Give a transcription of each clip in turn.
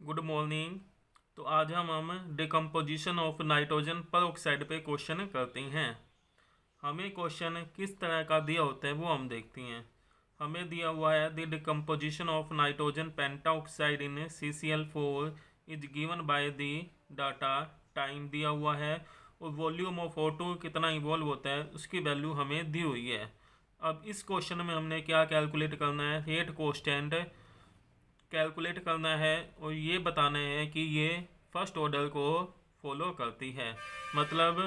Good morning. तो आज हम डिकम्पोजिशन ऑफ नाइट्रोजन पर ऑक्साइड पे क्वेश्चन करते हैं। हमें क्वेश्चन किस तरह का दिया होता है वो हम देखते हैं। हमें दिया हुआ है the decomposition of nitrogen penta oxide in CCl4 is given by the data. Time दिया हुआ है और वॉल्यूम ऑफ O2 कितना इवॉल्व होता है उसकी वैल्यू हमें दी हुई है। अब इस क्वेश्चन में हमने क्या कैलकुलेट करना है, रेट कांस्टेंट कैलकुलेट करना है और ये बताना है कि ये फर्स्ट ऑर्डर को फॉलो करती है। मतलब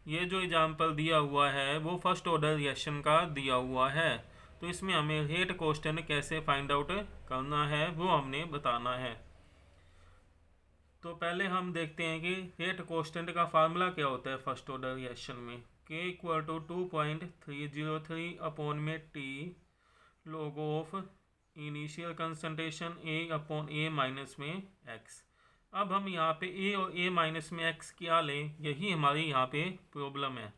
ये जो एग्जाम्पल दिया हुआ है वो फर्स्ट ऑर्डर रिएक्शन का दिया हुआ है। तो इसमें हमें रेट कांस्टेंट कैसे फाइंड आउट करना है वो हमने बताना है। तो पहले हम देखते हैं कि रेट कांस्टेंट का फार्मूला क्या होता है फर्स्ट ऑर्डर रिएक्शन में। K इक्वल टू 2.303 अपॉन में T log of initial concentration A upon A minus में X। अब हम यहाँ पे A और A माइनस में X क्या लें, यही हमारी यहाँ पे प्रॉब्लम है।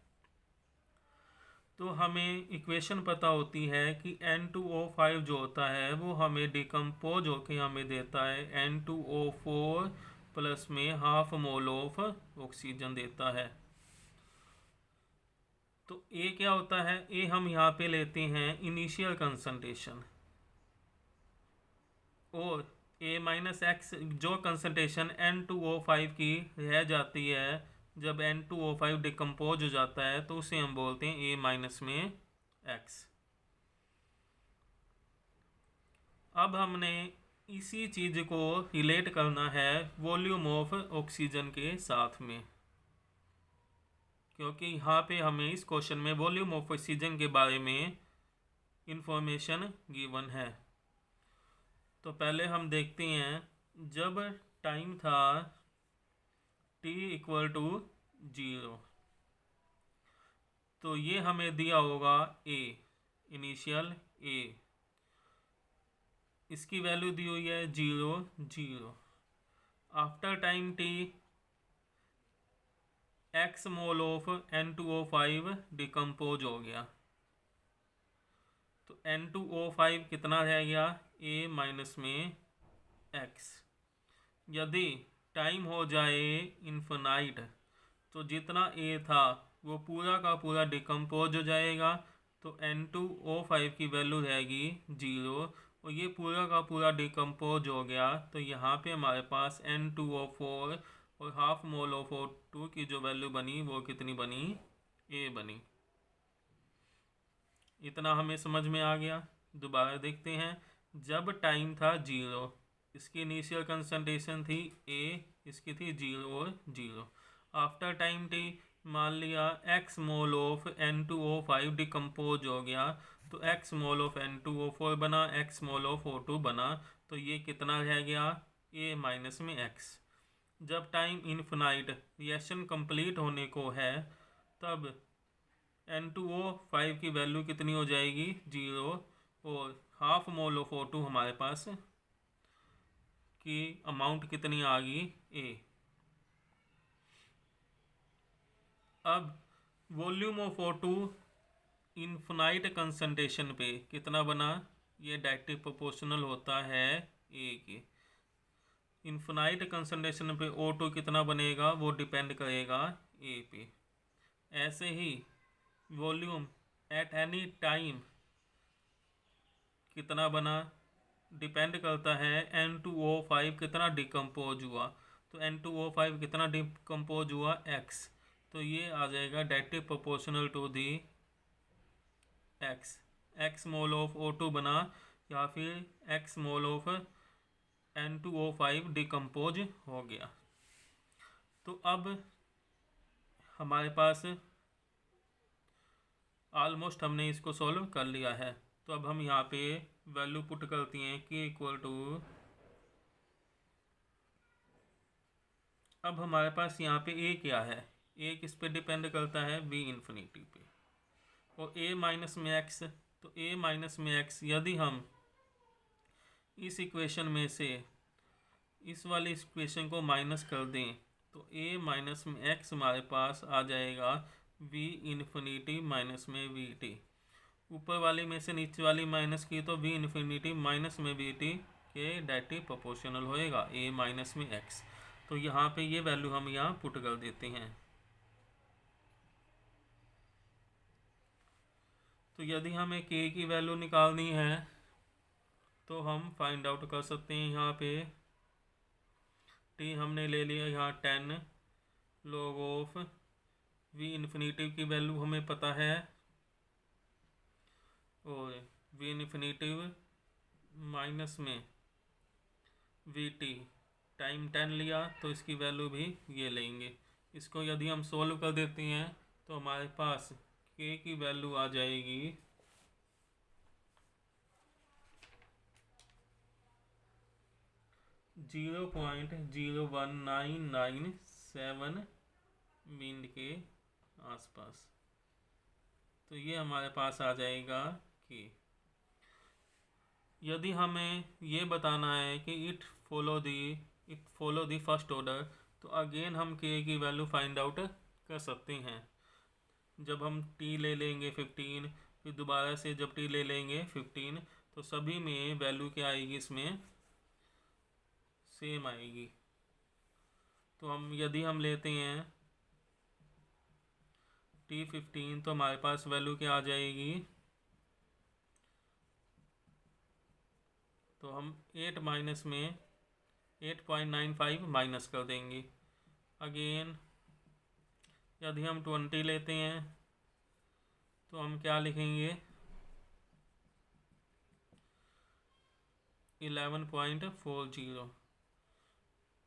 तो हमें इक्वेशन पता होती है कि N2O5 जो होता है वो हमें डिकम्पोज होके हमें देता है N2O4 प्लस में हाफ मोल ऑफ ऑक्सीजन देता है। तो A क्या होता है, A हम यहाँ पे लेते हैं इनिशियल कंसंट्रेशन और A माइनस एक्स जो कंसंट्रेशन N2O5 की रह जाती है जब N2O5 डिकम्पोज हो जाता है तो उसे हम बोलते हैं A माइनस में X। अब हमने इसी चीज़ को रिलेट करना है वॉल्यूम ऑफ ऑक्सीजन के साथ में, क्योंकि यहाँ पे हमें इस क्वेश्चन में वॉल्यूम ऑफ ऑक्सीजन के बारे में इंफॉर्मेशन गिवन है। तो पहले हम देखते हैं जब टाइम था T इक्वल टू 0 तो ये हमें दिया होगा A इनिशियल A, इसकी वैल्यू दी हुई है 0 after time T X mole of N2O5 decompose हो गया तो N2O5 कितना रह गया A माइनस में X। यदि टाइम हो जाए इन्फिनाइट तो जितना A था वो पूरा का पूरा डिकम्पोज हो जाएगा तो N2O5 की वैल्यू रहेगी 0 और ये पूरा का पूरा डिकम्पोज हो गया तो यहाँ पे हमारे पास N2O4 और हाफ मोल ऑफ O2 की जो वैल्यू बनी वो कितनी बनी, A बनी। इतना हमें समझ में आ गया। दोबारा देखते हैं, जब टाइम था 0 इसकी इनिशियल कंसंट्रेशन थी A, इसकी थी 0 और 0। आफ्टर टाइम T मान लिया X mole of N2O5 decompose हो गया तो X मोल ऑफ N2O4 बना, X मोल ऑफ O2 बना तो ये कितना रह गया A माइनस में X। जब टाइम इन्फिनाइट रिएक्शन कंप्लीट होने को है तब N2O5 की वैल्यू कितनी हो जाएगी 0 और हाफ मोल ऑफ O2 हमारे पास की अमाउंट कितनी आ गई A। अब volume of O2 infinite concentration पे कितना बना, ये डायरेक्टली प्रोपोर्शनल होता है A के। इन्फिनाइट कंसंट्रेशन पे O2 कितना बनेगा वो डिपेंड करेगा A पे। ऐसे ही वॉल्यूम एट एनी टाइम कितना बना डिपेंड करता है N2O5 कितना डिकम्पोज हुआ तो N2O5 कितना डिकम्पोज हुआ X, तो ये आ जाएगा directly proportional to the X mole of O2 बना या फिर X mole of N2O5 decompose हो गया। तो अब हमारे पास ऑलमोस्ट हमने इसको सॉल्व कर लिया है। तो अब हम यहाँ पे वैल्यू पुट करती हैं K इक्वल टू, अब हमारे पास यहाँ पे A क्या है, A किस पे डिपेंड करता है V इन्फिनिटी पे और A माइनस में X। तो A माइनस में X यदि हम इस इक्वेशन में से इस वाली इक्वेशन को माइनस कर दें तो A माइनस में X हमारे पास आ जाएगा V इन्फिनिटी माइनस में VT। ऊपर वाली में से नीचे वाली माइनस की तो V इन्फिनिटी माइनस में VT के डायरेक्टली प्रोपोर्शनल होएगा a माइनस में x। तो यहाँ पे ये वैल्यू हम यहाँ पुट कर देते हैं। तो यदि हमें k की वैल्यू निकालनी है तो हम फाइंड आउट कर सकते हैं। यहाँ पे t हमने ले लिया यहाँ 10 log ऑफ v इन्फिनेटिव की वैल्यू हमें पता है, और v इन्फिनेटिव माइनस में वी टी टाइम 10 लिया तो इसकी वैल्यू भी ये लेंगे। इसको यदि हम सोल्व कर देते हैं तो हमारे पास k की वैल्यू आ जाएगी 0.01997 मिनट के आसपास। तो ये हमारे पास आ जाएगा कि यदि हमें ये बताना है कि it follow the first order, तो अगेन हम k की वैल्यू फाइंड आउट कर सकते हैं। जब हम t ले लेंगे 15, फिर दोबारा से जब t ले लेंगे 15, तो सभी में वैल्यू क्या आएगी, इसमें सेम आएगी। तो यदि हम लेते हैं t15 तो हमारे पास वैल्यू क्या आ जाएगी, तो हम 8 माइनस में 8.95 माइनस कर देंगे। अगेन यदि हम 20 लेते हैं तो हम क्या लिखेंगे 11.40।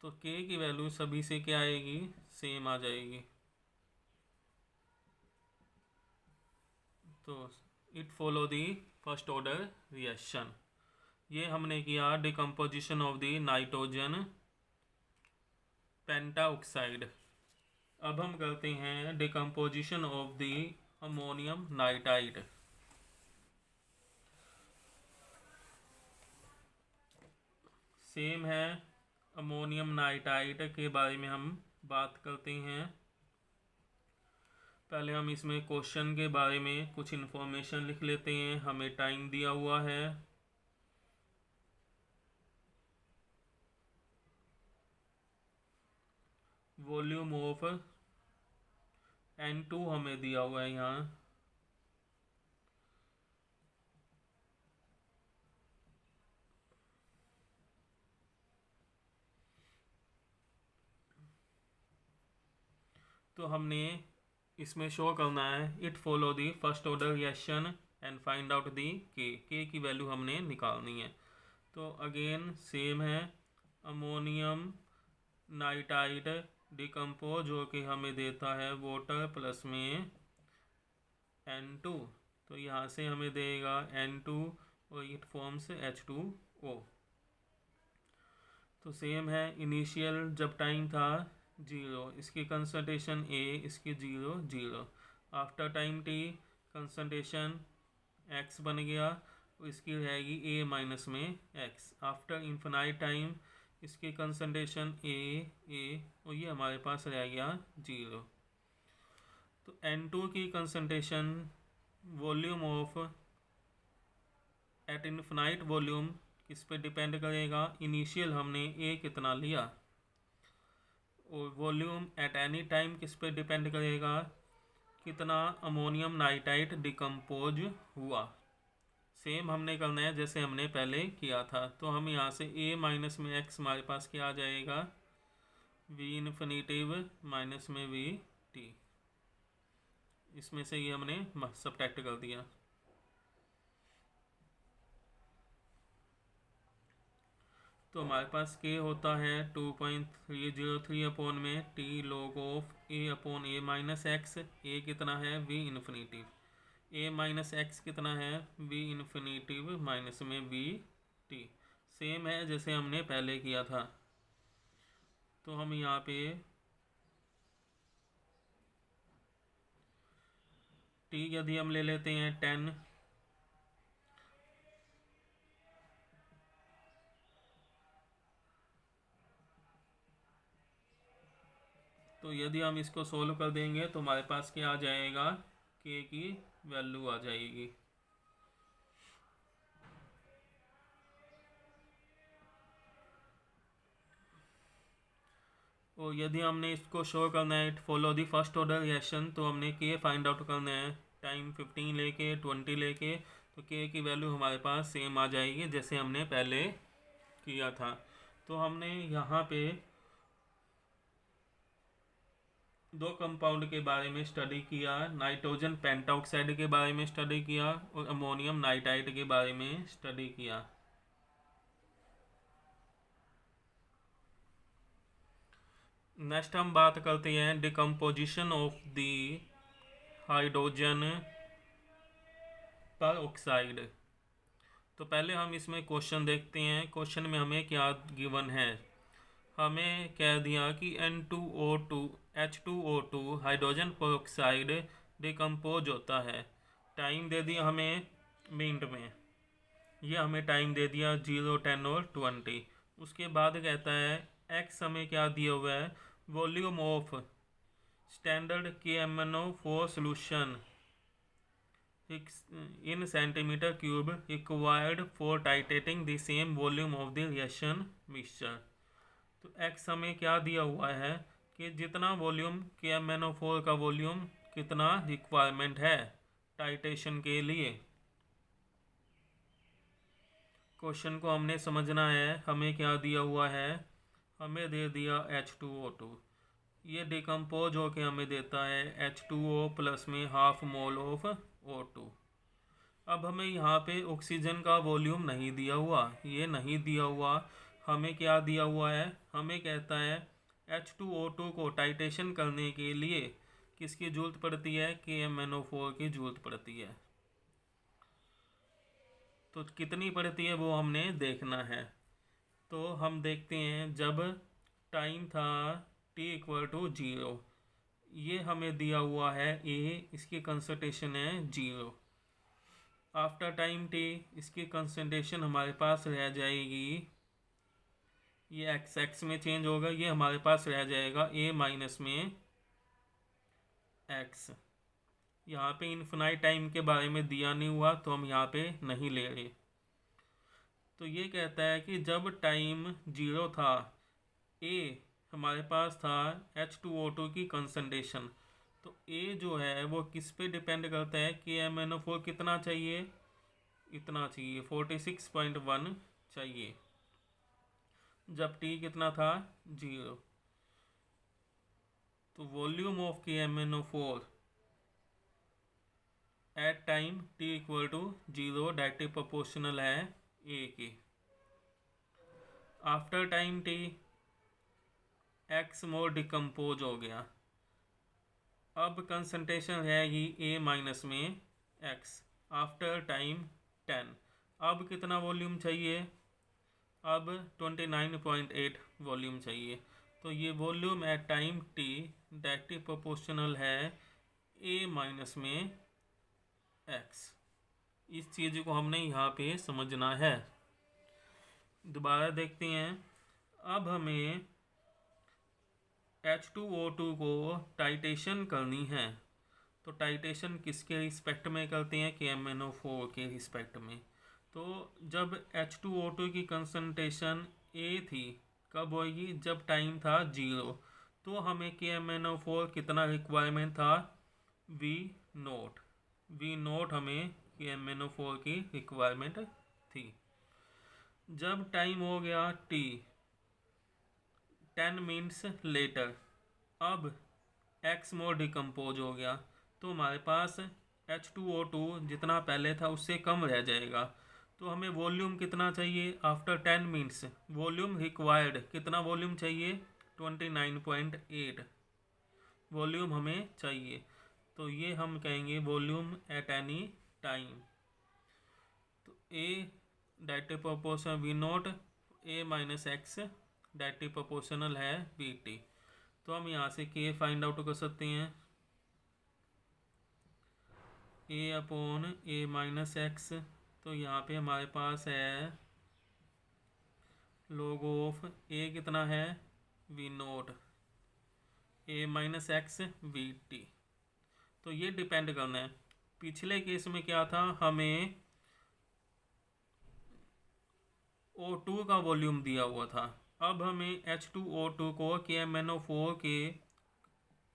तो k की वैल्यू सभी से क्या आएगी, सेम आ जाएगी। तो it follow the first order reaction. ये हमने किया decomposition of the nitrogen pentoxide. अब हम करते हैं decomposition of the ammonium nitride. Same है, अमोनियम नाइट्राइड के बारे में हम बात करते हैं। पहले हम इसमें क्वेश्चन के बारे में कुछ इन्फॉर्मेशन लिख लेते हैं। हमें टाइम दिया हुआ है, वॉल्यूम ऑफ N2 हमें दिया हुआ है यहाँ, तो हमने इसमें शो करना है it follow the first order reaction and find out the के की वैल्यू हमने निकालनी है। तो अगेन सेम है, अमोनियम नाइट्राइड डिकम्पोज जो कि हमें देता है वाटर प्लस में N2। तो यहाँ से हमें देगा N2 और इट फॉर्म्स H2O। तो सेम है, इनिशियल जब टाइम था 0, इसकी कंसंट्रेशन A, इसकी 0 after time T concentration X बन गया, इसकी रहेगी A माइनस में X। आफ्टर इन्फिनाइट टाइम इसकी कंसंट्रेशन A और ये हमारे पास रह गया 0। तो N2 की concentration volume of at infinite volume किस पे डिपेंड करेगा, इनिशियल हमने A कितना लिया, और वॉल्यूम एट एनी टाइम किस पे डिपेंड करेगा, कितना अमोनियम नाइट्राइड डिकम्पोज हुआ। सेम हमने करना है जैसे हमने पहले किया था। तो हम यहाँ से A माइनस में X हमारे पास क्या आ जाएगा, V इन्फिनेटिव माइनस में V T, इसमें से ये हमने सब्ट्रैक्ट कर दिया। तो हमारे पास K होता है 2.303 अपॉन में T log of A upon A minus x. A कितना है, V infinitive, A minus x कितना है, V इन्फिनेटिव माइनस में V T। सेम है जैसे हमने पहले किया था। तो हम यहाँ पे T यदि हम ले लेते हैं 10, तो यदि हम इसको सोल्व कर देंगे तो हमारे पास क्या आ जाएगा, K की वैल्यू आ जाएगी। और यदि हमने इसको शो करना है follow the first order reaction, तो हमने के फाइंड आउट करना है टाइम 15 लेके 20 लेके, तो के की वैल्यू हमारे पास सेम आ जाएगी जैसे हमने पहले किया था। तो हमने यहाँ पे दो कंपाउंड के बारे में स्टडी किया, नाइट्रोजन पेंटाऑक्साइड के बारे में स्टडी किया और अमोनियम नाइट्राइड के बारे में स्टडी किया। नेक्स्ट हम बात करते हैं डिकम्पोजिशन ऑफ द हाइड्रोजन पर ऑक्साइड। तो पहले हम इसमें क्वेश्चन देखते हैं। क्वेश्चन में हमें क्या गिवन है। हमें कह दिया कि N2O2 H2O2 हाइड्रोजन पर ऑक्साइड डिकम्पोज होता है। टाइम दे दिया हमें मिनट में, यह हमें टाइम दे दिया 0, 10 और 20। उसके बाद कहता है एक्स हमें क्या दिया हुआ है, volume of standard KMnO4 solution in centimeter cube required for titrating the same volume of the reaction mixture। तो x हमें क्या दिया हुआ है कि जितना वॉल्यूम KMnO4 का वॉल्यूम कितना रिक्वायरमेंट है टाइट्रेशन के लिए। क्वेश्चन को हमने समझना है। हमें क्या दिया हुआ है, हमें दे दिया H2O2, ये डिकम्पोज होके हमें देता है H2O प्लस में हाफ मोल ऑफ O2। अब हमें यहाँ पे ऑक्सीजन का वॉल्यूम नहीं दिया हुआ, ये नहीं दिया हुआ। हमें क्या दिया हुआ है, हमें कहता है H2O2 को टाइट्रेशन करने के लिए किसकी ज़रूरत पड़ती है, KMnO4 की ज़रूरत पड़ती है। तो कितनी पड़ती है वो हमने देखना है। तो हम देखते हैं जब टाइम था t=0, ये हमें दिया हुआ है A, इसकी कंसंट्रेशन है 0। आफ्टर टाइम t इसकी कंसंट्रेशन हमारे पास रह जाएगी, ये x में चेंज होगा, ये हमारे पास रह जाएगा A माइनस में x। यहाँ पे इन्फिनाइट टाइम के बारे में दिया नहीं हुआ तो हम यहाँ पे नहीं ले रहे। तो ये कहता है कि जब टाइम 0 था, A हमारे पास था H2O2 की कंसंट्रेशन, तो A जो है वो किस पे डिपेंड करता है, KMnO4 कितना चाहिए, इतना चाहिए 46.1 चाहिए, जब T कितना था 0। तो volume of KMnO4 at time t=0 directly proportional है A के। After time t x more decompose हो गया, अब कंसंट्रेशन रहेगी A माइनस में x। आफ्टर टाइम 10, अब कितना वॉल्यूम चाहिए, अब 29.8 वॉल्यूम चाहिए। तो ये volume at time t directly proportional है A माइनस में x। इस चीज़ को हमने यहाँ पे समझना है। दोबारा देखते हैं। अब हमें H2O2 को टाइट्रेशन करनी है, तो टाइट्रेशन किसके रिस्पेक्ट में करते हैं, KMnO4 के रिस्पेक्ट में। तो जब H2O2 की कंसंट्रेशन A थी, कब होगी, जब टाइम था 0, तो हमें KMnO4 कितना रिक्वायरमेंट था, V0 हमें KMnO4 की रिक्वायरमेंट थी। जब टाइम हो गया T 10 मिनट्स लेटर, अब x मोर डिकम्पोज हो गया, तो हमारे पास H2O2 जितना पहले था उससे कम रह जाएगा। तो हमें वॉल्यूम कितना चाहिए, आफ्टर 10 मिनट्स वॉल्यूम रिक्वायर्ड कितना वॉल्यूम चाहिए, 29.8 वॉल्यूम हमें चाहिए। तो ये हम कहेंगे वॉल्यूम एट एनी टाइम। तो A directly proportional V0, A minus x directly proportional है VT। तो हम यहाँ से K फाइंड आउट कर सकते हैं, A/A माइनस x। तो यहाँ पे हमारे पास है log ऑफ A कितना है, V0, A minus x VT। तो ये डिपेंड करना है। पिछले केस में क्या था, हमें O2 का वॉल्यूम दिया हुआ था, अब हमें H2O2 को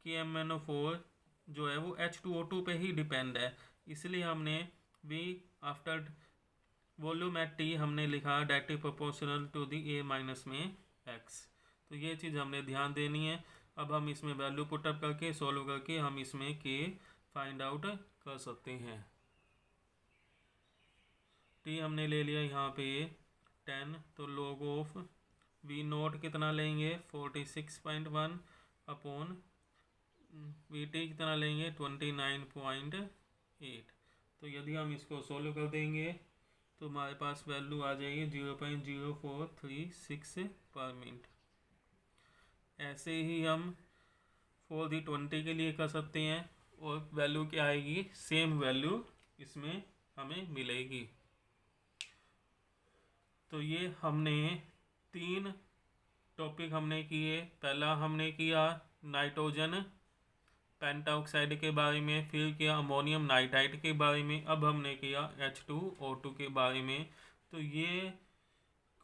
KMnO4 जो है वो H2O2 पे ही डिपेंड है, इसलिए हमने V after volume at T हमने लिखा directly proportional to the A minus में X। तो ये चीज़ हमने ध्यान देनी है। अब हम इसमें वैल्यू पुटअप करके सॉल्व करके हम इसमें K फाइंड आउट कर सकते हैं। T हमने ले लिया यहाँ पे 10, तो log ऑफ V नोट कितना लेंगे 46.1 अपॉन VT कितना लेंगे 29.8। तो यदि हम इसको सॉल्व कर देंगे तो हमारे पास वैल्यू आ जाएगी 0.0436 पर मिनट। ऐसे ही हम फॉर दी 20 के लिए कर सकते हैं और वैल्यू क्या आएगी, सेम वैल्यू इसमें हमें मिलेगी। तो ये हमने 3 टॉपिक हमने किए। पहला हमने किया नाइट्रोजन पेंटाऑक्साइड के बारे में, फिर किया अमोनियम नाइट्राइड के बारे में, अब हमने किया H2O2 के बारे में। तो ये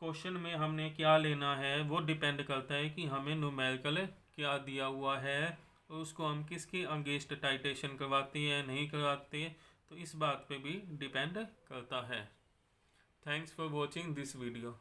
क्वेश्चन में हमने क्या लेना है वो डिपेंड करता है कि हमें न्यूमेरिकल क्या दिया हुआ है और उसको हम किसके अगेंस्ट टाइटेशन करवाते हैं नहीं करवाते, तो इस बात पे भी डिपेंड करता है। Thanks for watching this video.